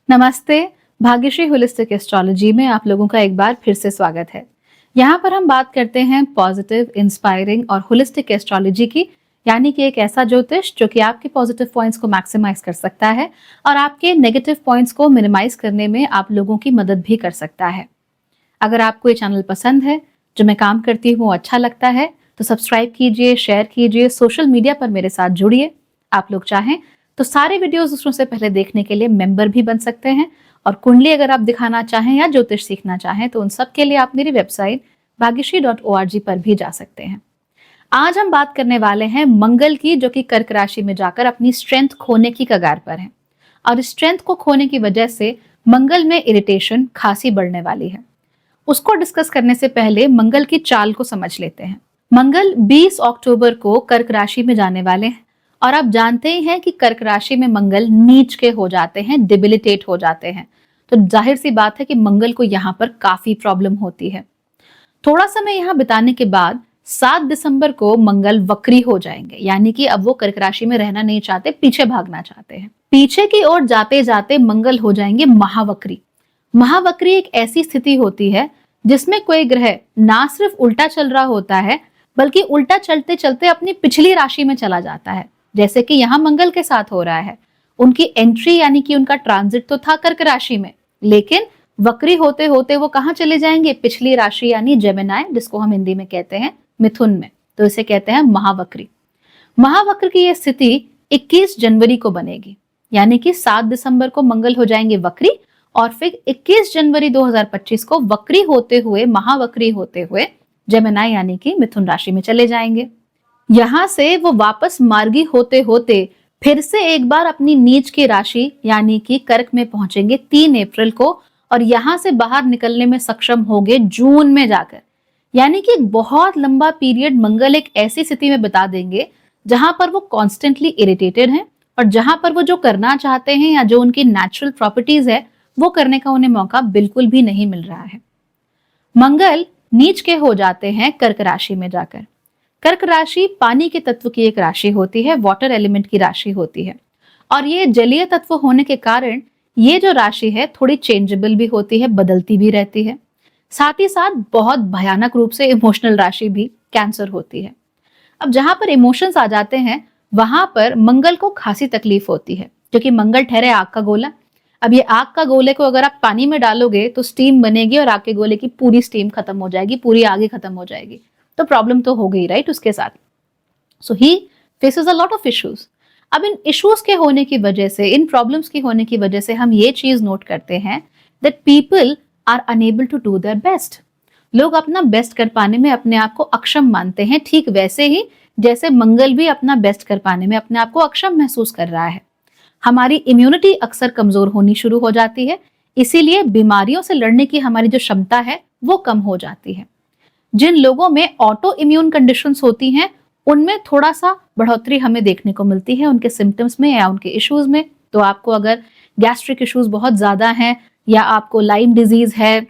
नमस्ते। Bhagyashree holistic astrology में आप लोगों का एक बार फिर से स्वागत है। यहाँ पर हम बात करते हैं पॉजिटिव, इंस्पायरिंग और होलिस्टिक एस्ट्रोलॉजी की, यानी कि एक ऐसा ज्योतिष जो कि आपके पॉजिटिव पॉइंट्स को मैक्सिमाइज कर सकता है और आपके नेगेटिव पॉइंट्स को मिनिमाइज करने में आप लोगों की मदद भी कर सकता है। अगर आपको ये चैनल पसंद है, जो मैं काम करती हूँ अच्छा लगता है, तो सब्सक्राइब कीजिए, शेयर कीजिए, सोशल मीडिया पर मेरे साथ जुड़िए। आप लोग चाहें तो सारे वीडियोस दूसरों से पहले देखने के लिए मेंबर भी बन सकते हैं और कुंडली अगर आप दिखाना चाहें या ज्योतिष सीखना चाहें तो उन सब के लिए आप मेरी वेबसाइट भाग्यश्री.org पर भी जा सकते हैं। आज हम बात करने वाले हैं मंगल की, जो कि कर्क राशि में जाकर अपनी स्ट्रेंथ खोने की कगार पर है और स्ट्रेंथ को खोने की वजह से मंगल में इरिटेशन खासी बढ़ने वाली है। उसको डिस्कस करने से पहले मंगल की चाल को समझ लेते हैं। मंगल 20 अक्टूबर को कर्क राशि में जाने वाले हैं और आप जानते ही हैं कि कर्क राशि में मंगल नीच के हो जाते हैं, डिबिलिटेट हो जाते हैं, तो जाहिर सी बात है कि मंगल को यहाँ पर काफी प्रॉब्लम होती है। थोड़ा समय यहाँ बिताने के बाद 7 दिसंबर को मंगल वक्री हो जाएंगे, यानी कि अब वो कर्क राशि में रहना नहीं चाहते, पीछे भागना चाहते हैं। पीछे की ओर जाते जाते मंगल हो जाएंगे महावक्री। महावक्री एक ऐसी स्थिति होती है जिसमें कोई ग्रह ना सिर्फ उल्टा चल रहा होता है, बल्कि उल्टा चलते चलते अपनी पिछली राशि में चला जाता है, जैसे कि यहाँ मंगल के साथ हो रहा है। उनकी एंट्री यानी कि उनका ट्रांजिट तो था कर्क राशि में, लेकिन वक्री होते होते वो कहाँ चले जाएंगे? पिछली राशि यानी जेमिनाई, जिसको हम हिंदी में कहते हैं मिथुन में, तो इसे कहते हैं महावक्री। महावक्र की यह स्थिति 21 जनवरी को बनेगी, यानी कि 7 दिसंबर को मंगल हो जाएंगे वक्री और फिर 21 जनवरी 2025 को वक्री होते हुए, महावक्री होते हुए जेमिनाई यानी कि मिथुन राशि में चले जाएंगे। यहां से वो वापस मार्गी होते होते फिर से एक बार अपनी नीच की राशि यानी कि कर्क में पहुंचेंगे 3 अप्रैल को और यहां से बाहर निकलने में सक्षम होंगे जून में जाकर। यानी कि एक बहुत लंबा पीरियड मंगल एक ऐसी स्थिति में बिता देंगे जहां पर वो कॉन्स्टेंटली इरिटेटेड हैं और जहां पर वो जो करना चाहते हैं या जो उनकी नेचुरल प्रॉपर्टीज है वो करने का उन्हें मौका बिल्कुल भी नहीं मिल रहा है। मंगल नीच के हो जाते हैं कर्क राशि में जाकर। कर्क राशि पानी के तत्व की एक राशि होती है, वाटर एलिमेंट की राशि होती है और ये जलीय तत्व होने के कारण ये जो राशि है थोड़ी चेंजेबल भी होती है, बदलती भी रहती है। साथ ही साथ बहुत भयानक रूप से इमोशनल राशि भी कैंसर होती है। अब जहां पर इमोशंस आ जाते हैं वहां पर मंगल को खासी तकलीफ होती है, क्योंकि मंगल ठहरे आग का गोला। अब ये आग का गोले को अगर आप पानी में डालोगे तो स्टीम बनेगी और आग के गोले की पूरी स्टीम खत्म हो जाएगी, पूरी आग ही खत्म हो जाएगी, तो प्रॉब्लम तो हो गई राइट उसके साथ। So he faces a lot of issues. अब इन इश्यूज के होने की वजह से, इन प्रॉब्लम्स की होने की वजह से हम ये चीज नोट करते हैं that people are unable to do their best. लोग अपना बेस्ट कर पाने में अपने आप को अक्षम मानते हैं, ठीक वैसे ही जैसे मंगल भी अपना बेस्ट कर पाने में अपने आप को अक्षम महसूस कर रहा है। हमारी इम्यूनिटी अक्सर कमजोर होनी शुरू हो जाती है, इसीलिए बीमारियों से लड़ने की हमारी जो क्षमता है वो कम हो जाती है। जिन लोगों में ऑटो इम्यून कंडीशंस होती हैं उनमें थोड़ा सा बढ़ोतरी हमें देखने को मिलती है उनके सिम्टम्स में या उनके इश्यूज में। तो आपको अगर गैस्ट्रिक इश्यूज बहुत ज्यादा हैं या आपको लाइम डिजीज है,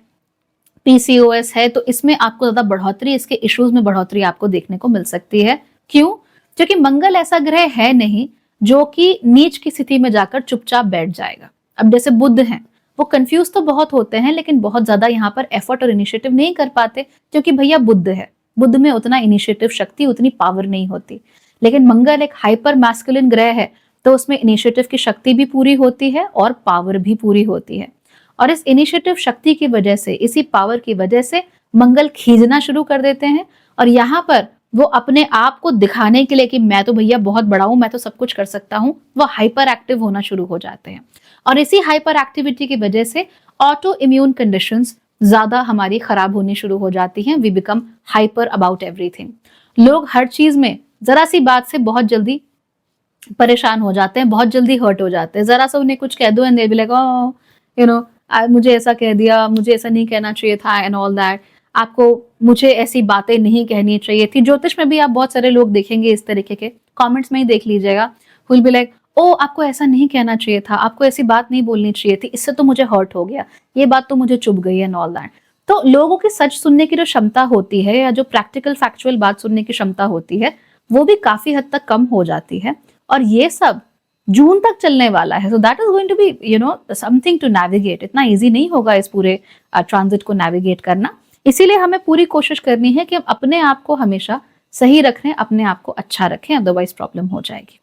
पीसीओएस है, तो इसमें आपको ज्यादा बढ़ोतरी, इसके इश्यूज में बढ़ोतरी आपको देखने को मिल सकती है। क्यों? क्योंकि मंगल ऐसा ग्रह है नहीं जो कि नीच की स्थिति में जाकर चुपचाप बैठ जाएगा। अब जैसे बुध हैं, वो कंफ्यूज तो बहुत होते हैं लेकिन बहुत ज्यादा यहाँ पर एफर्ट और इनिशिएटिव नहीं कर पाते, क्योंकि भैया बुध है, बुध में उतना इनिशिएटिव शक्ति, उतनी पावर नहीं होती। लेकिन मंगल एक हाइपर मैस्कुलिन ग्रह है, तो उसमें इनिशिएटिव की शक्ति भी पूरी होती है और पावर भी पूरी होती है। और इस इनिशिएटिव शक्ति की वजह से, इसी पावर की वजह से मंगल खींचना शुरू कर देते हैं और यहाँ पर वो अपने आप को दिखाने के लिए कि मैं तो भैया बहुत बड़ा हूं, मैं तो सब कुछ कर सकता हूं, वो हाइपर एक्टिव होना शुरू हो जाते हैं। और इसी हाइपर एक्टिविटी की वजह से ऑटो इम्यून कंडीशंस ज्यादा हमारी खराब होनी शुरू हो जाती हैं। We become hyper about everything. लोग हर चीज में जरा सी बात से बहुत जल्दी परेशान हो जाते हैं, बहुत जल्दी हर्ट हो जाते हैं। जरा सा उन्हें कुछ कह दो and they be like oh you know मुझे ऐसा कह दिया, मुझे ऐसा नहीं कहना चाहिए था एंड ऑल दैट। आपको मुझे ऐसी बातें नहीं कहनी चाहिए थी। ज्योतिष में भी आप बहुत सारे लोग देखेंगे इस तरीके के, कमेंट्स में ही देख लीजिएगा। विल बी लाइक ओ आपको ऐसा नहीं कहना चाहिए था, आपको ऐसी बात नहीं बोलनी चाहिए थी, इससे तो मुझे हर्ट हो गया, ये बात तो मुझे चुभ गई एंड ऑल दैट। तो लोगों की सच सुनने की जो क्षमता होती है या जो प्रैक्टिकल फैक्चुअल बात सुनने की क्षमता होती है वो भी काफी हद तक कम हो जाती है। और ये सब जून तक चलने वाला है। So that is going to be something to navigate. इतना इजी नहीं होगा इस पूरे ट्रांजिट को नेविगेट करना। इसीलिए हमें पूरी कोशिश करनी है कि हम अपने आप को हमेशा सही रखें, अपने आप को अच्छा रखें, अदरवाइज प्रॉब्लम हो जाएगी।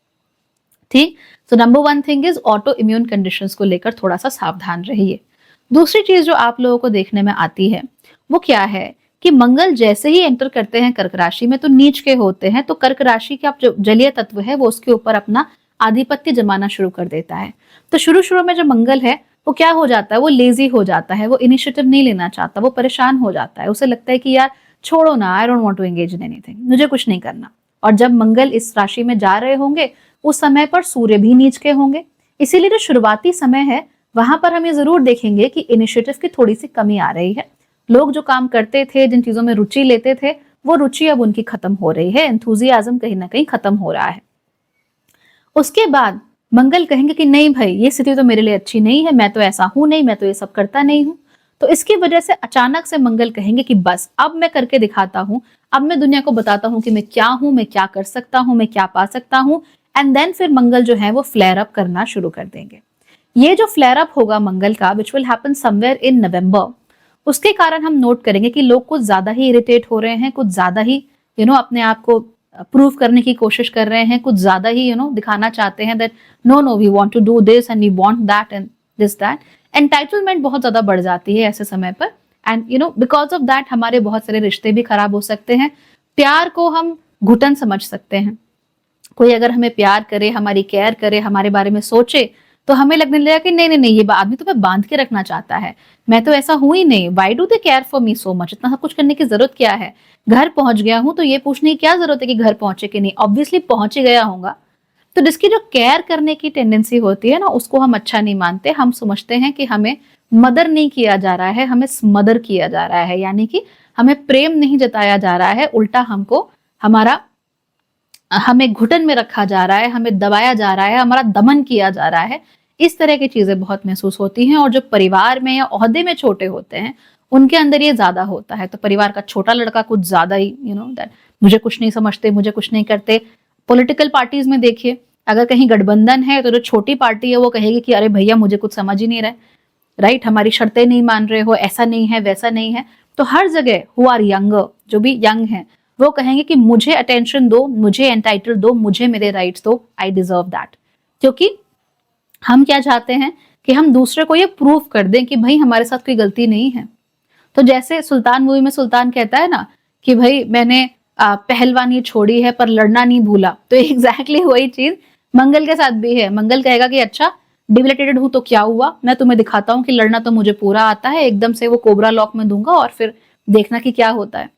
ठीक। So number 1 thing is auto immune conditions को लेकर थोड़ा सा सावधान रहिए। दूसरी चीज जो आप लोगों को देखने में आती है वो क्या है कि मंगल जैसे ही एंटर करते हैं कर्क राशि में तो नीच के होते हैं, तो कर्क राशि का जो जलीय तत्व है वो उसके ऊपर अपना आधिपत्य जमाना शुरू कर देता है। तो शुरू में जो मंगल है वो क्या हो जाता है, वो लेजी हो जाता है, वो इनिशिएटिव नहीं लेना चाहता, वो परेशान हो जाता है, उसे लगता है कि यार छोड़ो ना, I don't want to engage in anything, मुझे कुछ नहीं करना। और जब मंगल इस राशि में जा रहे होंगे उस समय पर सूर्य भी नीच के होंगे, इसीलिए जो शुरुआती समय है वहां पर हम ये जरूर देखेंगे कि इनिशिएटिव की थोड़ी सी कमी आ रही है। लोग जो काम करते थे, जिन चीजों में रुचि लेते थे, वो रुचि अब उनकी खत्म हो रही है, एंथुजियाज्म कहीं ना कहीं खत्म हो रहा है। उसके बाद मंगल कहेंगे कि नहीं भाई, ये स्थिति तो मेरे लिए अच्छी नहीं है, मैं तो ऐसा हूं नहीं, मैं तो ये सब करता नहीं हूं। तो इसकी वजह से अचानक से मंगल कहेंगे कि बस अब मैं करके दिखाता हूं, अब मैं दुनिया को बताता हूं कि मैं क्या हूं, मैं क्या कर सकता हूं, मैं क्या पा सकता हूं। एंड देन फिर मंगल जो है वो फ्लेयर अप करना शुरू कर देंगे। ये जो फ्लेयर अप होगा मंगल का, which will happen somewhere in November, उसके कारण हम नोट करेंगे कि लोग कुछ ज्यादा ही इरिटेट हो रहे हैं, कुछ ज्यादा ही अपने आप को प्रूव करने की कोशिश कर रहे हैं, कुछ ज्यादा ही दिखाना चाहते हैं that no we want to do this and we want that and this that. Entitlement बहुत ज्यादा बढ़ जाती है ऐसे समय पर, एंड बिकॉज ऑफ दैट हमारे बहुत सारे रिश्ते भी खराब हो सकते हैं। प्यार को हम घुटन समझ सकते हैं। कोई अगर हमें प्यार करे, हमारी केयर करे, हमारे बारे में सोचे, तो हमें लगने लगेगा कि नहीं नहीं नहीं, ये आदमी तो मैं बांध के रखना चाहता है, मैं तो ऐसा हूं ही नहीं, why do they care for me so much, इतना सब कुछ करने की जरूरत क्या है, घर पहुंच गया हूं तो ये पूछने की क्या जरूरत है कि घर पहुंचे कि नहीं, ऑब्वियसली पहुंच ही गया होगा। तो जिसकी जो केयर करने की टेंडेंसी होती है ना, उसको हम अच्छा नहीं मानते। हम समझते हैं कि हमें मदर नहीं किया जा रहा है, हमें स्मदर किया जा रहा है, यानी कि हमें प्रेम नहीं जताया जा रहा है, उल्टा हमें घुटन में रखा जा रहा है, हमें दबाया जा रहा है, हमारा दमन किया जा रहा है। इस तरह की चीजें बहुत महसूस होती हैं। और जो परिवार में या ओहदे में छोटे होते हैं उनके अंदर ये ज्यादा होता है। तो परिवार का छोटा लड़का कुछ ज्यादा ही दैट मुझे कुछ नहीं समझते, मुझे कुछ नहीं करते। पॉलिटिकल पार्टीज में देखिए, अगर कहीं गठबंधन है तो जो छोटी पार्टी है वो कहेगी कि अरे भैया मुझे कुछ समझ ही नहीं रहा, राइट, हमारी शर्तें नहीं मान रहे हो, ऐसा नहीं है वैसा नहीं है। तो हर जगह हु आर यंगर, जो भी यंग है, वो कहेंगे कि मुझे अटेंशन दो, मुझे एंटाइटल दो, मुझे मेरे राइट्स दो, आई डिजर्व दैट। क्योंकि हम क्या चाहते हैं कि हम दूसरे को ये प्रूव कर दें कि भाई हमारे साथ कोई गलती नहीं है। तो जैसे सुल्तान मूवी में सुल्तान कहता है ना कि भाई मैंने पहलवानी छोड़ी है पर लड़ना नहीं भूला, तो एग्जैक्टली वही चीज मंगल के साथ भी है। मंगल कहेगा कि अच्छा डिबिलिटेटेड हूं तो क्या हुआ, मैं तुम्हें दिखाता हूं कि लड़ना तो मुझे पूरा आता है, एकदम से वो कोबरा लॉक में दूंगा और फिर देखना कि क्या होता है।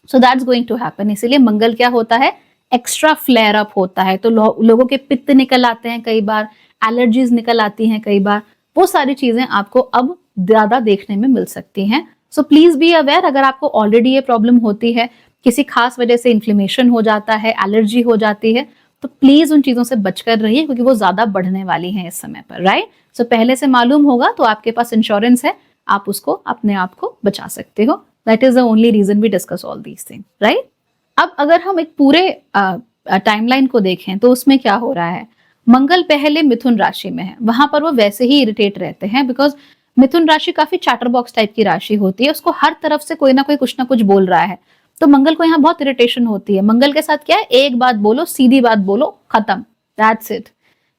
So that's going to happen. इसीलिए मंगल क्या होता है, एक्स्ट्रा फ्लेयर अप होता है। तो लोगों के पित्त निकल आते हैं, कई बार एलर्जीज निकल आती हैं, कई बार वो सारी चीजें आपको अब ज्यादा देखने में मिल सकती हैं। सो प्लीज बी अवेयर, अगर आपको ऑलरेडी ये प्रॉब्लम होती है, किसी खास वजह से इन्फ्लेमेशन हो जाता है, एलर्जी हो जाती है, तो प्लीज उन चीजों से बचकर रहिए क्योंकि वो ज्यादा बढ़ने वाली हैं इस समय पर, राइट। सो पहले से मालूम होगा तो आपके पास इंश्योरेंस है, आप उसको अपने आप को बचा सकते हो। That is the only reason we discuss all these thing, right. अब अगर हम एक पूरे टाइमलाइन को देखें तो उसमें क्या हो रहा है, मंगल पहले मिथुन राशि में है, वहां पर वो वैसे ही इरिटेट रहते हैं बिकॉज मिथुन राशि काफी चैटर बॉक्स टाइप की राशि होती है, उसको हर तरफ से कोई ना कोई कुछ ना कुछ बोल रहा है, तो मंगल को यहाँ बहुत इरिटेशन होती है। मंगल के साथ क्या है, एक बात बोलो, सीधी बात बोलो, खत्म, दैट्स इट।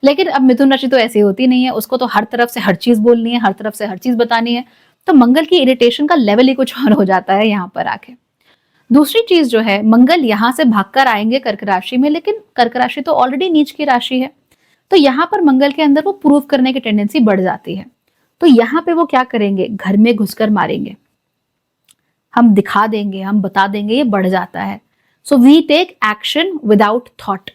लेकिन अब मिथुन राशि तो ऐसी होती नहीं है, उसको तो हर तरफ से हर चीज बोलनी है, हर तरफ से हर चीज बतानी है। तो मंगल की इरिटेशन का लेवल ही कुछ और हो जाता है यहाँ पर आके। दूसरी चीज जो है, मंगल यहां से भागकर आएंगे कर्क राशि में, लेकिन कर्क राशि तो ऑलरेडी नीच की राशि है, तो यहाँ पर मंगल के अंदर वो प्रूव करने की टेंडेंसी बढ़ जाती है। तो यहाँ पे वो क्या करेंगे, घर में घुसकर मारेंगे, हम दिखा देंगे, हम बता देंगे, ये बढ़ जाता है। So we take action without thought.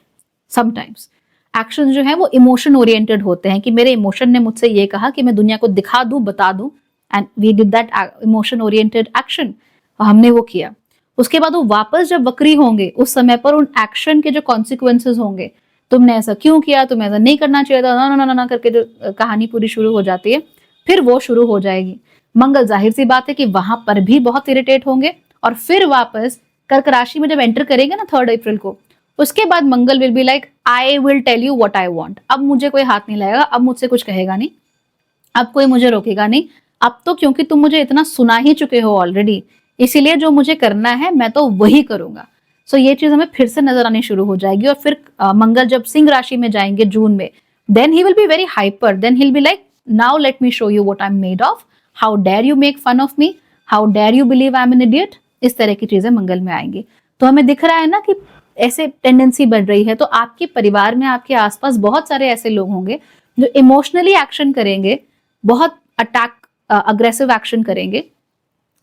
Sometimes action जो है वो इमोशन ओरिएंटेड होते हैं कि मेरे इमोशन ने मुझसे ये कहा कि मैं दुनिया को दिखा दूं, बता दूं, and we did that emotion oriented action, हमने वो किया। उसके बाद वो वापस जब वक्री होंगे उस समय पर उन एक्शन के जो कॉन्सिक्वेंसेज होंगे, तुमने ऐसा क्यों किया, तुम्हें ऐसा नहीं करना चाहिए था, ना ना ना ना करके जो कहानी पूरी शुरू हो जाती है, फिर वो शुरू हो जाएगी। मंगल जाहिर सी बात है कि वहां पर भी बहुत इरिटेट होंगे और फिर वापस कर्क राशि में जब एंटर करेंगे ना 3 अप्रैल को, उसके बाद Mangal will be like I will tell you what I want. अब मुझे कोई हाथ नहीं लगाएगा, अब मुझसे कुछ कहेगा नहीं, अब कोई मुझे रोकेगा नहीं। अब तो क्योंकि तुम मुझे इतना सुना ही चुके हो ऑलरेडी, इसीलिए जो मुझे करना है मैं तो वही करूंगा। सो ये चीज हमें फिर से नजर आनी शुरू हो जाएगी। और फिर मंगल जब सिंह राशि में जाएंगे जून में, then he will be very hyper, then he will be like now let me show you what I am made of, how dare you make fun of me, how dare you believe I am an idiot. इस तरह की चीजें मंगल में आएंगी। तो हमें दिख रहा है ना कि ऐसे टेंडेंसी बढ़ रही है। तो आपके परिवार में, आपके आसपास बहुत सारे ऐसे लोग होंगे जो इमोशनली एक्शन करेंगे, बहुत अटैक अग्रेसिव एक्शन करेंगे,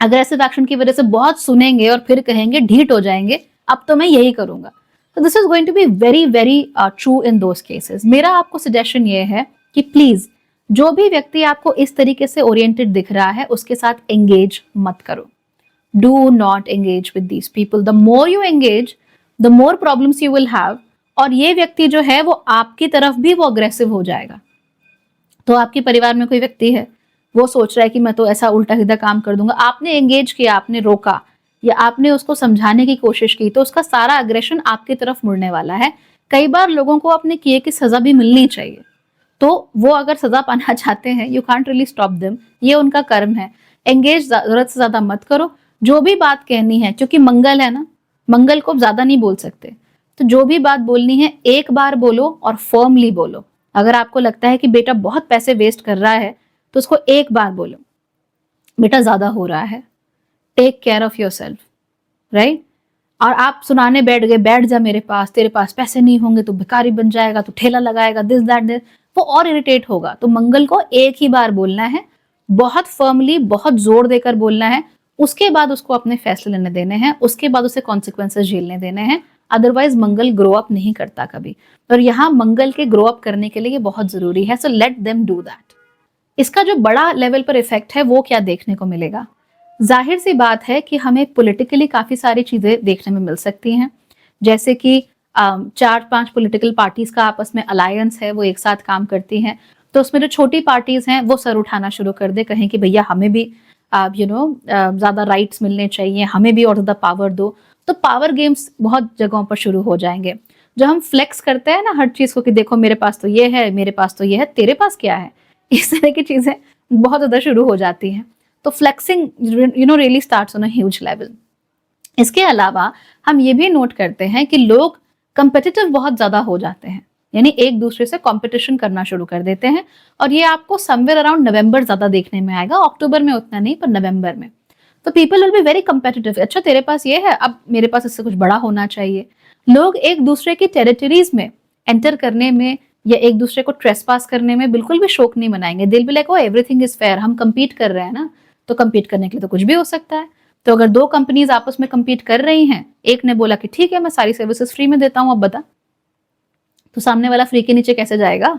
अग्रेसिव एक्शन की वजह से बहुत सुनेंगे और फिर कहेंगे, ढीठ हो जाएंगे, अब तो मैं यही करूंगा। तो this is going to be very very true in those cases. मेरा आपको सजेशन ये है कि प्लीज जो भी व्यक्ति आपको इस तरीके से ओरिएंटेड दिख रहा है उसके साथ एंगेज मत करो। Do not engage with these people. The more you engage, the more problems you will have. और ये व्यक्ति जो है वो आपकी तरफ भी वो अग्रेसिव हो जाएगा। तो आपके परिवार में कोई व्यक्ति है, वो सोच रहा है कि मैं तो ऐसा उल्टा सीधा काम कर दूंगा, आपने एंगेज किया, आपने रोका या आपने उसको समझाने की कोशिश की, तो उसका सारा अग्रेशन आपकी तरफ मुड़ने वाला है। कई बार लोगों को अपने किए की सजा भी मिलनी चाहिए, तो वो अगर सजा पाना चाहते हैं, you can't really stop them, ये उनका कर्म है। एंगेज जरूरत से ज्यादा मत करो। जो भी बात कहनी है, क्योंकि मंगल है ना, मंगल को ज्यादा नहीं बोल सकते, तो जो भी बात बोलनी है एक बार बोलो और फर्मली बोलो। अगर आपको लगता है कि बेटा बहुत पैसे वेस्ट कर रहा है, तो उसको एक बार बोलो, बेटा ज्यादा हो रहा है, take care of yourself, right. और आप सुनाने बैठ गए, बैठ जा मेरे पास, तेरे पास पैसे नहीं होंगे तो भिखारी बन जाएगा, तो ठेला लगाएगा, दिस दैट दिस, वो और इरिटेट होगा। तो मंगल को एक ही बार बोलना है, बहुत फर्मली, बहुत जोर देकर बोलना है। उसके बाद उसको अपने फैसले लेने देने हैं, उसके बाद उसे कॉन्सिक्वेंसेस झेलने देने हैं। अदरवाइज मंगल ग्रो अप नहीं करता कभी, और यहाँ मंगल के ग्रो अप करने के लिए ये बहुत जरूरी है। So let them do that. इसका जो बड़ा लेवल पर इफेक्ट है वो क्या देखने को मिलेगा? जाहिर सी बात है कि हमें पॉलिटिकली काफी सारी चीजें देखने में मिल सकती हैं, जैसे कि 4-5 पॉलिटिकल पार्टीज का आपस में अलायंस है, वो एक साथ काम करती हैं। तो उसमें जो छोटी पार्टीज हैं वो सर उठाना शुरू कर दे, कहें कि भैया हमें भी ज्यादा राइट्स मिलने चाहिए, हमें भी और ज्यादा पावर दो। तो पावर गेम्स बहुत जगहों पर शुरू हो जाएंगे। जो हम फ्लेक्स करते हैं ना हर चीज को, कि देखो मेरे पास तो ये है, मेरे पास तो ये है, तेरे पास क्या है, इस तरह की चीजें बहुत ज्यादा शुरू हो जाती हैं। तो flexing really starts on a huge level. इसके अलावा हम ये भी नोट करते हैं कि लोग कंपेटिटिव बहुत ज्यादा हो जाते हैं, यानी एक दूसरे से कंपटीशन करना शुरू कर देते हैं। और ये आपको समवेयर अराउंड नवंबर ज्यादा देखने में आएगा, अक्टूबर में उतना नहीं, पर नवंबर में। तो people will be very competitive. अच्छा तेरे पास ये है, अब मेरे पास इससे कुछ बड़ा होना चाहिए। लोग एक दूसरे की टेरिटरीज में एंटर करने में या एक दूसरे को ट्रेसपास करने में बिल्कुल भी शौक नहीं मनाएंगे। दिल भी like oh everything is fair, हम compete कर रहे हैं ना, तो compete करने के लिए तो कुछ भी हो सकता है। तो अगर दो कंपनीज आपस में compete कर रही हैं, एक ने बोला कि ठीक है मैं सारी सर्विसेज फ्री में देता हूं, अब बता, तो सामने वाला फ्री के नीचे कैसे जाएगा?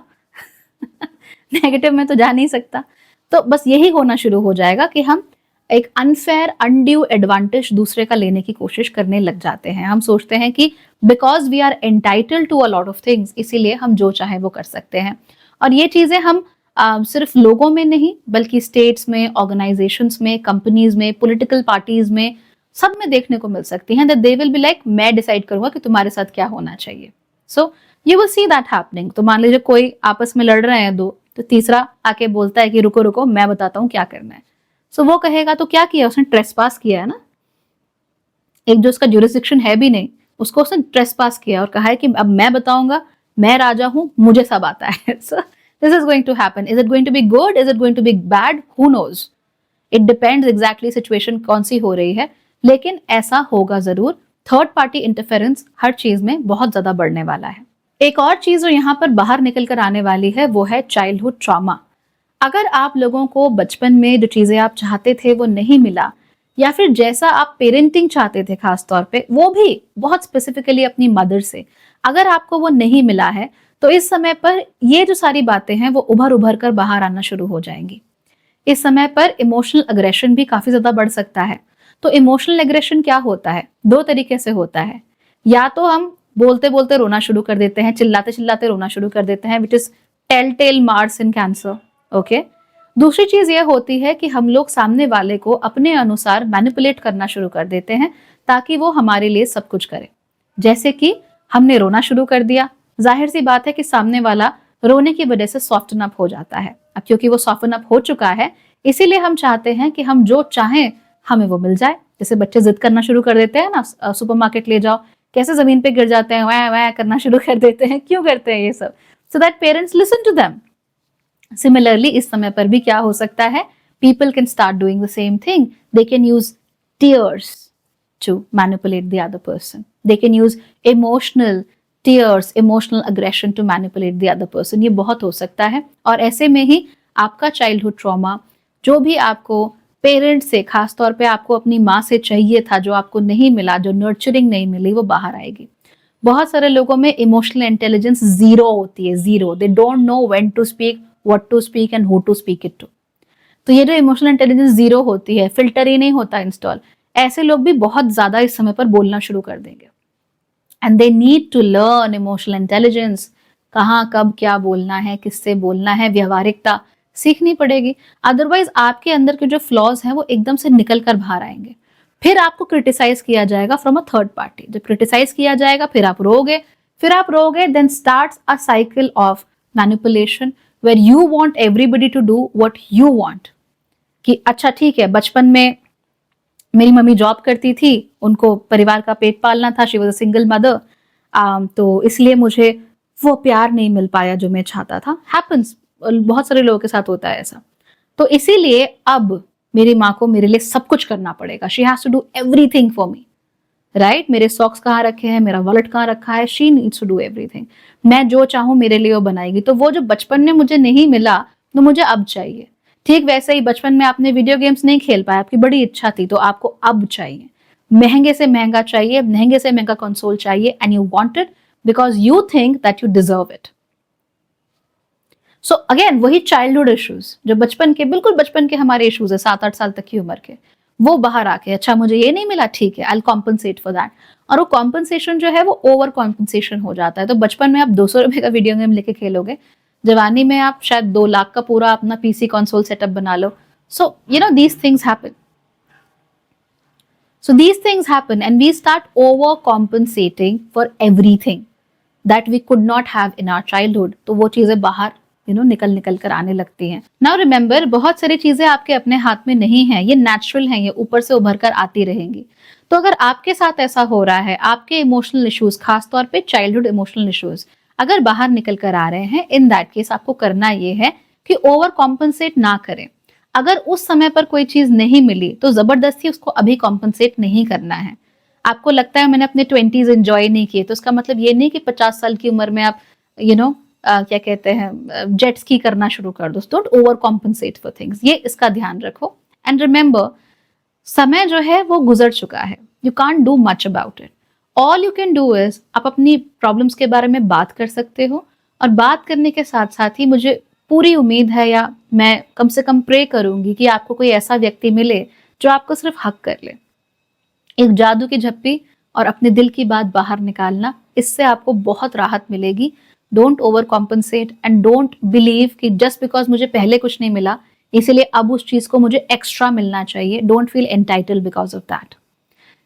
नेगेटिव में तो जा नहीं सकता। तो बस यही होना शुरू हो जाएगा कि हम एक अनफेयर अनड्यू एडवांटेज दूसरे का लेने की कोशिश करने लग जाते हैं। हम सोचते हैं कि because we are entitled to a lot of things, इसीलिए हम जो चाहे वो कर सकते हैं। और ये चीजें हम सिर्फ लोगों में नहीं, बल्कि स्टेट्स में, ऑर्गेनाइजेशंस में, कंपनीज में, पॉलिटिकल पार्टीज में, सब में देखने को मिल सकती हैं। That they will be like मैं डिसाइड करूंगा कि तुम्हारे साथ क्या होना चाहिए। So you will see that happening. तो मान लीजिए कोई आपस में लड़ रहे हैं दो, तो तीसरा आके बोलता है कि रुको रुको मैं बताता हूँ क्या करना है। सो वो कहेगा तो क्या किया उसने, ट्रेसपास किया है ना, एक जो उसका ज्यूरिसडिक्शन है भी नहीं, उसको उसने ट्रेसपास किया और कहा है कि अब मैं बताऊंगा, मैं राजा हूं, मुझे सब आता है। So this is going to happen. Is it going to be good, is it going to be bad, who knows, it depends exactly situation कौन सी हो रही है, लेकिन ऐसा होगा जरूर। थर्ड पार्टी इंटरफेरेंस हर चीज में बहुत ज्यादा बढ़ने वाला है। एक और चीज जो यहाँ पर बाहर निकल कर आने वाली है वो है चाइल्डहुड ट्रॉमा। अगर आप लोगों को बचपन में जो चीजें आप चाहते थे वो नहीं मिला, या फिर जैसा आप पेरेंटिंग चाहते थे खास तौर पे, वो भी बहुत स्पेसिफिकली अपनी मदर से, अगर आपको वो नहीं मिला है, तो इस समय पर ये जो सारी बातें हैं वो उभर उभर कर बाहर आना शुरू हो जाएंगी। इस समय पर इमोशनल अग्रेशन भी काफी ज्यादा बढ़ सकता है। तो इमोशनल एग्रेशन क्या होता है? दो तरीके से होता है। या तो हम बोलते बोलते रोना शुरू कर देते हैं, चिल्लाते चिल्लाते रोना शुरू कर देते हैं, which is tell tale marks in cancer. Okay. दूसरी चीज ये होती है कि हम लोग सामने वाले को अपने अनुसार मैनिपुलेट करना शुरू कर देते हैं ताकि वो हमारे लिए सब कुछ करे। जैसे कि हमने रोना शुरू कर दिया, जाहिर सी बात है कि सामने वाला रोने की वजह से सॉफ्टन अप हो जाता है। अब क्योंकि वो सॉफ्टन अप हो चुका है, इसीलिए हम चाहते हैं कि हम जो चाहें हमें वो मिल जाए। जैसे बच्चे जिद करना शुरू कर देते हैं ना, सुपरमार्केट ले जाओ, कैसे जमीन पे गिर जाते हैं, वह वह करना शुरू कर देते हैं। क्यों करते हैं ये सब? So that parents listen to them. Similarly इस समय पर भी क्या हो सकता है, people can start doing the same thing. They can use tears to manipulate the other person. They can use emotional tears, emotional aggression to manipulate the other person. ये बहुत हो सकता है, और ऐसे में ही आपका चाइल्डहुड ट्रॉमा, जो भी आपको पेरेंट्स से, खास तौर पे आपको अपनी माँ से चाहिए था, जो आपको नहीं मिला, जो नर्चरिंग नहीं मिली, वो बाहर आएगी। बहुत सारे लोगों में इमोशनल इंटेलिजेंस जीरो होती है, zero. They don't know when to speak, what to speak and who to speak it to. तो ये जो इमोशनल इंटेलिजेंस जीरो होती है, फिल्टर ही नहीं होता इंस्टॉल, ऐसे लोग भी बहुत ज्यादा इस समय पर बोलना शुरू कर देंगे। And they need to learn emotional intelligence, कहाँ कब क्या बोलना है, किससे बोलना है, व्यवहारिकता सीखनी पड़ेगी। अदरवाइज आपके अंदर के जो फ्लॉज हैं वो एकदम से निकल कर बाहर आएंगे। फिर आपको क्रिटिसाइज किया जाएगा फ्रॉम अ थर्ड पार्टी। जब क्रिटिसाइज किया जाएगा फिर आप रोगे, then starts a cycle of manipulation where you want everybody to do what you want. कि अच्छा ठीक है, बचपन में मेरी मम्मी जॉब करती थी, उनको परिवार का पेट पालना था, she was a single mother, तो इसलिए मुझे वो प्यार नहीं मिल पाया जो मैं चाहता था। हैपन्स, बहुत सारे लोगों के साथ होता है ऐसा। तो इसीलिए अब मेरी माँ को मेरे लिए सब कुछ करना पड़ेगा। She has to do everything for me, right? मेरे सॉक्स कहाँ रखे हैं, मेरा वॉलेट कहाँ रखा है, she needs to do everything. मैं जो चाहूँ मेरे लिए वो बनाएगी। तो वो जो बचपन में मुझे नहीं मिला, तो मुझे अब चाहिए। ठीक वैसे ही बचपन में आपने वीडियो गेम्स नहीं खेल पाया, आपकी बड़ी इच्छा थी, तो आपको अब चाहिए, महंगे से महंगा चाहिए, महंगे से महंगा कंसोल चाहिए, and you want it because you think that you deserve it. So again वही चाइल्डहुड इश्यूज, जो बचपन के, बिल्कुल बचपन के हमारे इश्यूज है, 7-8 साल तक की उम्र के, वो बाहर आके, अच्छा मुझे ये नहीं मिला, ठीक है, I will compensate for that. और वो कॉम्पनसेशन जो है वो ओवर कॉम्पनसेशन हो जाता है। तो बचपन में आप 200 रुपए का वीडियो गेम लेके खेलोगे, जवानी में आप शायद 2 लाख का पूरा अपना पीसी कंसोल सेटअप बना लो। So you know these things happen. So these things happen and we start overcompensating for everything that we could not have in our childhood. तो वो चीजें बाहर निकल कर आने लगती हैं। Now remember, बहुत सारी चीजें आपके अपने हाथ में नहीं हैं, ये नेचुरल हैं, ये ऊपर से उभर कर आती रहेंगी। तो अगर आपके साथ ऐसा हो रहा है, आपके इमोशनल इश्यूज, खासतौर पे चाइल्डहुड इमोशनल इश्यूज अगर बाहर निकल कर आ रहे हैं, इन दैट केस आपको करना ये है कि ओवर कॉम्पनसेट ना करें। अगर उस समय पर कोई चीज नहीं मिली तो जबरदस्ती उसको अभी कॉम्पनसेट नहीं करना है। आपको लगता है मैंने अपने 20s एंजॉय नहीं किए, तो इसका मतलब ये नहीं कि 50 साल की उम्र में आप क्या कहते हैं, जेट स्की करना शुरू कर दो। Don't over compensate for things, ये इसका ध्यान रखो। एंड रिमेंबर, समय जो है वो गुजर चुका है, you can't do much about it. All you can do is, आप अपनी प्रॉब्लम्स के बारे में बात कर सकते हो, और बात करने के साथ साथ ही मुझे पूरी उम्मीद है, या मैं कम से कम प्रे करूंगी कि आपको कोई ऐसा व्यक्ति मिले जो आपको सिर्फ हक कर ले। एक जादू की झप्पी और अपने दिल की बात बाहर निकालना, इससे आपको बहुत राहत मिलेगी। Don't over compensate and don't believe कि जस्ट बिकॉज मुझे पहले कुछ नहीं मिला इसीलिए अब उस चीज को मुझे एक्स्ट्रा मिलना चाहिए। Don't feel entitled because of that.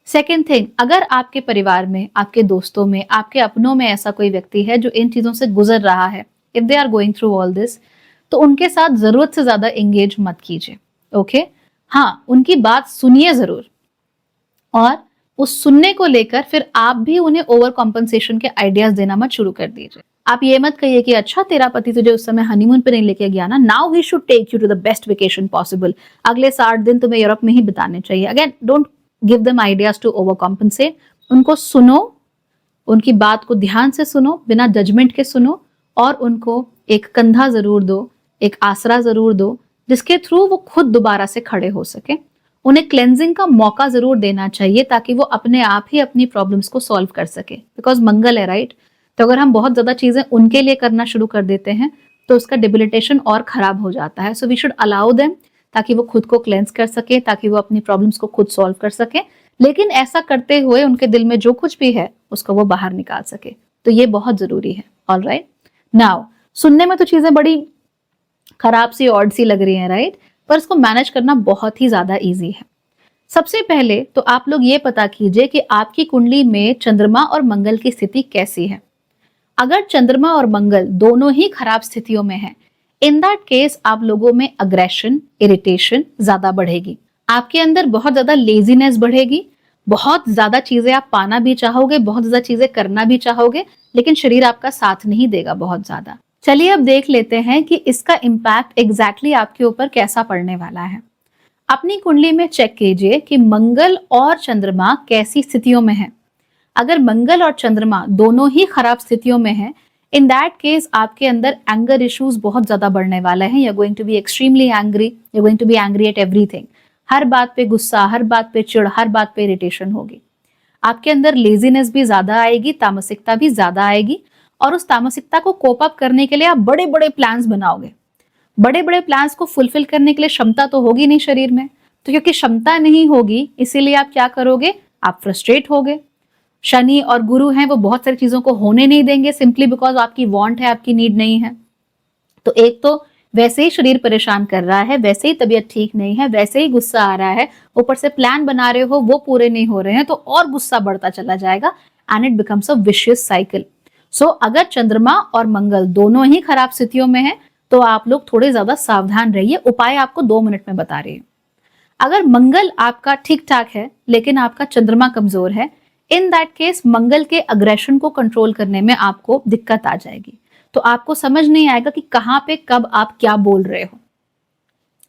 Second thing, अगर आपके परिवार में, आपके दोस्तों में, आपके अपनों में ऐसा कोई व्यक्ति है जो इन चीजों से गुजर रहा है, if they are going through all this, तो उनके साथ जरूरत से ज्यादा एंगेज मत कीजिए। ओके हाँ, उनकी बात सुनिए जरूर, और उस सुनने को लेकर फिर आप भी उन्हें ओवर कॉम्पनसेशन के आइडियाज देना मत शुरू कर दीजिए। आप ये मत कहिए कि अच्छा तेरा पति तुझे उस समय हनीमून पे नहीं लेके गया ना, now he should take you to the best vacation possible, अगले 60 दिन तुम्हें यूरोप में ही बिताने चाहिए। Again, don't give them ideas to overcompensate. उनको सुनो, उनकी बात को ध्यान से सुनो, बिना जजमेंट के सुनो, और उनको एक कंधा जरूर दो, एक आसरा जरूर दो, जिसके थ्रू वो खुद दोबारा से खड़े हो सके। उन्हें क्लेंजिंग का मौका जरूर देना चाहिए ताकि वो अपने आप ही अपनी प्रॉब्लम्स को सॉल्व कर सके, बिकॉज मंगल है, राइट? तो अगर हम बहुत ज्यादा चीजें उनके लिए करना शुरू कर देते हैं तो उसका डिबिलिटेशन और खराब हो जाता है। So we should allow them, ताकि वो खुद को क्लेंस कर सके, ताकि वो अपनी प्रॉब्लम्स को खुद सॉल्व कर सके, लेकिन ऐसा करते हुए उनके दिल में जो कुछ भी है उसको वो बाहर निकाल सके। तो ये बहुत जरूरी है। ऑलराइट, नाउ सुनने में तो चीजें बड़ी खराब सी, ऑड सी लग रही हैं, राइट? पर इसको मैनेज करना बहुत ही ज्यादा इजी है। सबसे पहले तो आप लोग ये पता कीजिए कि आपकी कुंडली में चंद्रमा और मंगल की स्थिति कैसी है। अगर चंद्रमा और मंगल दोनों ही खराब स्थितियों में हैं, इन दैट केस आप लोगों में अग्रेशन, इरिटेशन ज्यादा बढ़ेगी। आपके अंदर बहुत ज्यादा लेजीनेस बढ़ेगी, बहुत ज्यादा चीजें आप पाना भी चाहोगे, बहुत ज्यादा चीजें करना भी चाहोगे, लेकिन शरीर आपका साथ नहीं देगा बहुत ज्यादा। चलिए अब देख लेते हैं कि इसका इम्पैक्ट एग्जैक्टली आपके ऊपर कैसा पड़ने वाला है। अपनी कुंडली में चेक कीजिए कि मंगल और चंद्रमा कैसी स्थितियों में है। अगर मंगल और चंद्रमा दोनों ही खराब स्थितियों में हैं, इन दैट केस आपके अंदर एंगर इश्यूज बहुत ज्यादा बढ़ने वाले हैं। You are going to be extremely angry, you are going to be angry at everything. हर बात पे गुस्सा, हर बात पे चिढ़, हर बात पे इरिटेशन होगी। आपके अंदर लेजीनेस भी ज्यादा आएगी, तामसिकता भी ज्यादा आएगी, और उस तामसिकता को कोप अप करने के लिए आप बड़े बड़े प्लान्स बनाओगे। बड़े बड़े प्लान्स को फुलफिल करने के लिए क्षमता तो होगी नहीं शरीर में, तो क्योंकि क्षमता नहीं होगी इसीलिए आप क्या करोगे, आप फ्रस्ट्रेट होगे। शनि और गुरु हैं वो बहुत सारी चीजों को होने नहीं देंगे, सिंपली बिकॉज आपकी वांट है, आपकी नीड नहीं है। तो एक तो वैसे ही शरीर परेशान कर रहा है, वैसे ही तबीयत ठीक नहीं है, वैसे ही गुस्सा आ रहा है, ऊपर से प्लान बना रहे हो वो पूरे नहीं हो रहे हैं, तो और गुस्सा बढ़ता चला जाएगा and it becomes a vicious cycle. So अगर चंद्रमा और मंगल दोनों ही खराब स्थितियों में है तो आप लोग थोड़े ज्यादा सावधान रहिए। उपाय आपको 2 मिनट में बता रही हूँ। अगर मंगल आपका ठीक ठाक है लेकिन आपका चंद्रमा कमजोर है, इन दैट केस मंगल के अग्रेशन को कंट्रोल करने में आपको दिक्कत आ जाएगी। तो आपको समझ नहीं आएगा कि कहाँ पे कब आप क्या बोल रहे हो।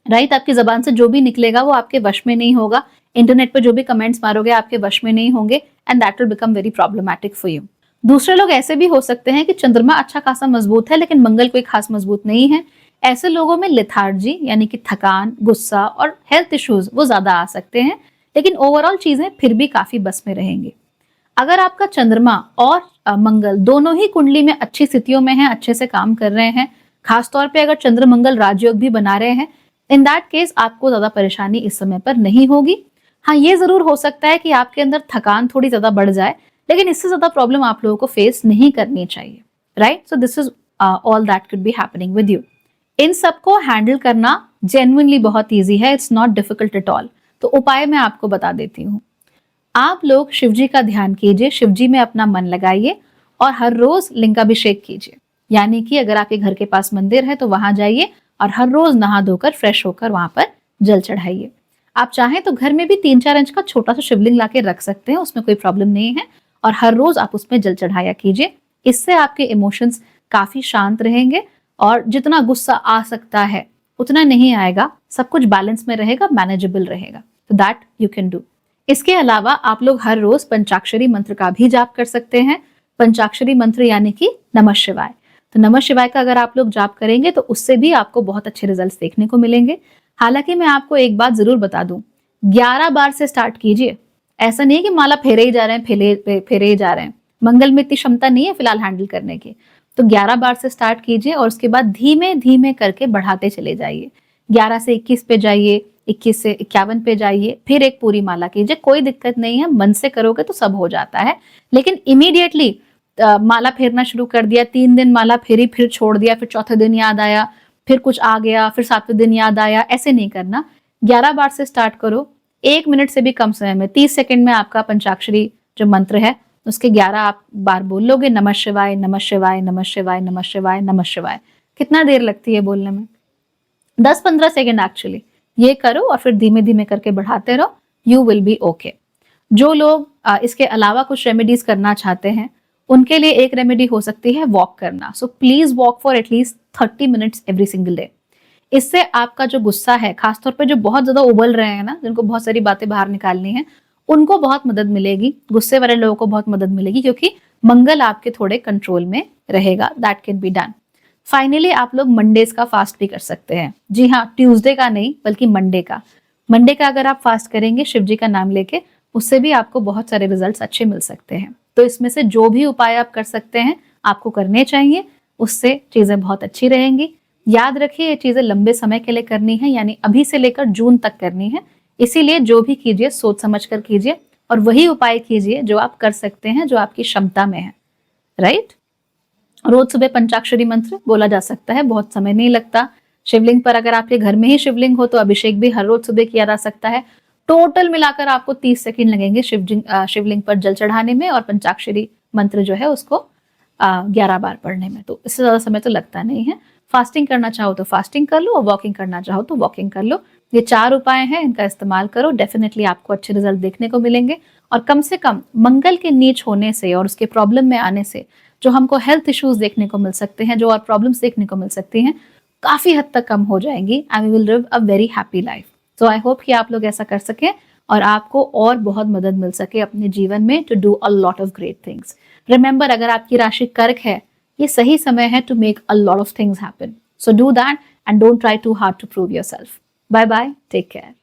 राइट, आपकी जबान से जो भी निकलेगा वो आपके वश में नहीं होगा। इंटरनेट पे जो भी कमेंट्स मारोगे आपके वश में नहीं होंगे and that will become very problematic for you. दूसरे लोग ऐसे भी हो सकते हैं कि चंद्रमा अच्छा खासा मजबूत है लेकिन मंगल कोई खास मजबूत नहीं है। ऐसे लोगों में लेथार्जी यानी कि थकान, गुस्सा और हेल्थ इश्यूज वो ज्यादा आ सकते हैं, लेकिन ओवरऑल चीजें फिर भी काफी बस में रहेंगी। अगर आपका चंद्रमा और मंगल दोनों ही कुंडली में अच्छी स्थितियों में हैं, अच्छे से काम कर रहे हैं, खासतौर पे अगर चंद्र मंगल राजयोग भी बना रहे हैं, इन दैट केस आपको ज्यादा परेशानी इस समय पर नहीं होगी। हाँ, ये जरूर हो सकता है कि आपके अंदर थकान थोड़ी ज्यादा बढ़ जाए, लेकिन इससे ज्यादा प्रॉब्लम आप लोगों को फेस नहीं करनी चाहिए। Right, so this is all that could be happening with you. इन सबको हैंडल करना जेन्युइनली बहुत ईजी है, it's not difficult at all. तो उपाय मैं आपको बता देती हूँ। आप लोग शिव जी का ध्यान कीजिए, शिव जी में अपना मन लगाइए और हर रोज लिंगाभिषेक कीजिए। यानी कि अगर आपके घर के पास मंदिर है तो वहां जाइए और हर रोज नहा धोकर फ्रेश होकर वहां पर जल चढ़ाइए। आप चाहें तो घर में भी 3-4 इंच का छोटा सा शिवलिंग लाके रख सकते हैं, उसमें कोई प्रॉब्लम नहीं है, और हर रोज आप उसमें जल चढ़ाया कीजिए। इससे आपके इमोशंस काफी शांत रहेंगे और जितना गुस्सा आ सकता है उतना नहीं आएगा, सब कुछ बैलेंस में रहेगा, मैनेजेबल रहेगा। तो दैट यू कैन डू। इसके अलावा आप लोग हर रोज पंचाक्षरी मंत्र का भी जाप कर सकते हैं। पंचाक्षरी मंत्र यानी कि नमः शिवाय। तो नमः शिवाय का अगर आप लोग जाप करेंगे तो उससे भी आपको बहुत अच्छे रिजल्ट्स देखने को मिलेंगे। हालांकि मैं आपको एक बात जरूर बता दूं, 11 बार से स्टार्ट कीजिए। ऐसा नहीं है कि माला फेरे ही जा रहे हैं, फेरे ही जा रहे हैं। मंगल में इतनी क्षमता नहीं है फिलहाल हैंडल करने की। तो 11 बार से स्टार्ट कीजिए और उसके बाद धीमे धीमे करके बढ़ाते चले जाइए। 11 से 21 पे जाइए, 21 से 51 पे जाइए, फिर एक पूरी माला कीजिए। कोई दिक्कत नहीं है, मन से करोगे तो सब हो जाता है। लेकिन इमीडिएटली माला फेरना शुरू कर दिया, 3 दिन माला फेरी, फिर छोड़ दिया, फिर चौथे दिन याद आया, फिर कुछ आ गया, फिर 7वें दिन याद आया, ऐसे नहीं करना। 11 बार से स्टार्ट करो। 1 मिनट से भी कम समय में, 30 सेकंड में आपका पंचाक्षरी जो मंत्र है उसके 11 आप बार बोल लोगे। नमः शिवाय, नमः शिवाय, नमः शिवाय, नमः शिवाय, नमः शिवाय। कितना देर लगती है बोलने में? 10-15 सेकंड एक्चुअली। ये करो और फिर धीमे धीमे करके बढ़ाते रहो, यू विल बी ओके। जो लोग इसके अलावा कुछ रेमेडीज करना चाहते हैं उनके लिए एक रेमेडी हो सकती है वॉक करना। So please walk for at least 30 minutes every single day. इससे आपका जो गुस्सा है, खासतौर पे जो बहुत ज्यादा उबल रहे हैं ना, जिनको बहुत सारी बातें बाहर निकालनी है, उनको बहुत मदद मिलेगी। गुस्से वाले लोगों को बहुत मदद मिलेगी क्योंकि मंगल आपके थोड़े कंट्रोल में रहेगा। That can be done. Finally आप लोग मंडेज का फास्ट भी कर सकते हैं। जी हाँ, ट्यूसडे का नहीं बल्कि मंडे का। मंडे का अगर आप फास्ट करेंगे शिव जी का नाम लेके, उससे भी आपको बहुत सारे रिजल्ट्स अच्छे मिल सकते हैं। तो इसमें से जो भी उपाय आप कर सकते हैं आपको करने चाहिए, उससे चीजें बहुत अच्छी रहेंगी। याद रखिए ये चीजें लंबे समय के लिए करनी है, यानी अभी से लेकर जून तक करनी है। इसीलिए जो भी कीजिए सोच समझ कर कीजिए और वही उपाय कीजिए जो आप कर सकते हैं, जो आपकी क्षमता में है। राइट, रोज सुबह पंचाक्षरी मंत्र बोला जा सकता है, बहुत समय नहीं लगता। शिवलिंग पर अगर आपके घर में ही शिवलिंग हो तो अभिषेक भी हर रोज सुबह किया जा सकता है। टोटल मिलाकर आपको 30 सेकंड लगेंगे शिवलिंग पर जल चढ़ाने में और पंचाक्षरी मंत्र जो है उसको 11 बार पढ़ने में। तो इससे ज़्यादा समय तो लगता नहीं है। फास्टिंग करना चाहो तो फास्टिंग कर लो और वॉकिंग करना चाहो तो वॉकिंग कर लो। ये 4 उपाय हैं, इनका इस्तेमाल करो, डेफिनेटली आपको अच्छे रिजल्ट देखने को मिलेंगे। और कम से कम मंगल के नीच होने से और उसके प्रॉब्लम में आने से जो हमको हेल्थ इश्यूज देखने को मिल सकते हैं, जो और प्रॉब्लम्स देखने को मिल सकती हैं, काफ़ी हद तक कम हो जाएंगी and we will live a very happy life. So I hope कि आप लोग ऐसा कर सकें और आपको और बहुत मदद मिल सके अपने जीवन में to do a lot of great things. Remember, अगर आपकी राशि कर्क है, ये सही समय है to make a lot of things happen. So do that and don't try too hard to prove yourself. Bye bye, take care.